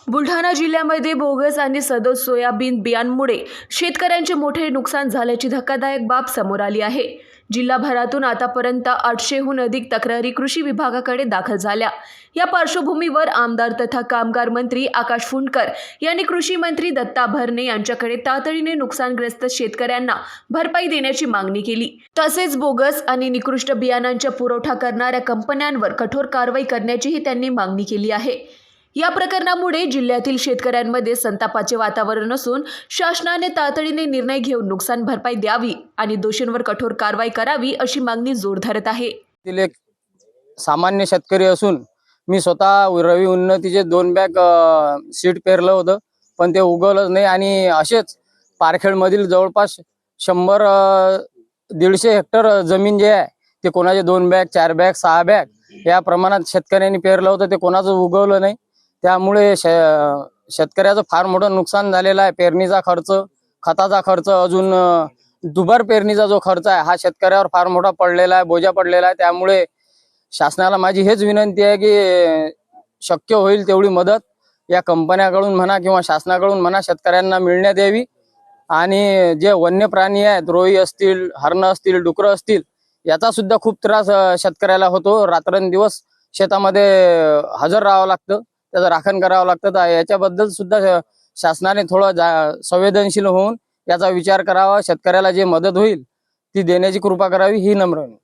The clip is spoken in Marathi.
बुलढाणा जिल्ह्यामध्ये बोगस आणि सदोष सोयाबीन बियांमुळे शेतकऱ्यांचे मोठे नुकसान झाल्याची धक्कादायक बाब समोर आली आहे। जिल्हाभरातून आतापर्यंत 800हून अधिक तक्रारी कृषी विभागाकडे दाखल झाल्या। या पार्श्वभूमीवर आमदार तथा कामगार मंत्री आकाश फुंडकर यांनी कृषी मंत्री दत्ता भरणे यांच्याकडे तातडीने नुकसानग्रस्त शेतकऱ्यांना भरपाई देण्याची मागणी केली। तसेच बोगस आणि निकृष्ट बियाणांचा पुरवठा करणाऱ्या कंपन्यांवर कठोर कारवाई करण्याचीही त्यांनी मागणी केली आहे। या प्रकरणामुळे जिल्ह्यातील शेतकऱ्यांमध्ये संतापाचे वातावरण असून शासनाने तातडीने निर्णय घेऊन नुकसान भरपाई द्यावी आणि दोषींवर कठोर कारवाई करावी अशी मागणी जोर धरत आहे। एक सामान्य शेतकरी असून मी स्वतः रवी उन्नतीचे 2 बॅग सीड पेरलं होतं, पण ते उगवलंच नाही आणि असेच पारखेडमधील जवळपास 100-150 हेक्टर जमीन जे आहे ते कोणाचे 2 बॅग 4 बॅग 6 बॅग या प्रमाणात शेतकऱ्यांनी पेरलं होतं, ते कोणाचं उगवलं नाही। त्यामुळे शेतकऱ्याचं फार मोठं नुकसान झालेलं आहे। पेरणीचा खर्च, खताचा खर्च, अजून दुबार पेरणीचा जो खर्च आहे हा शेतकऱ्यावर फार मोठा पडलेला आहे, बोजा पडलेला आहे। त्यामुळे शासनाला माझी हेच विनंती आहे की शक्य होईल तेवढी मदत या कंपन्याकडून म्हणा किंवा शासनाकडून म्हणा शेतकऱ्यांना मिळण्यात यावी। आणि जे वन्य प्राणी आहेत, रोई असतील, हरण असतील, डुकरं असतील, याचा सुद्धा खूप त्रास शेतकऱ्याला होतो। रात्रंदिवस शेतामध्ये हजर राहावं लागतं, त्याचं राखण करावं लागतं। तर याच्याबद्दल सुद्धा शासनाने थोडं संवेदनशील होऊन याचा विचार करावा, शेतकऱ्याला जे मदत होईल ती देण्याची कृपा करावी ही नम्र विनंती।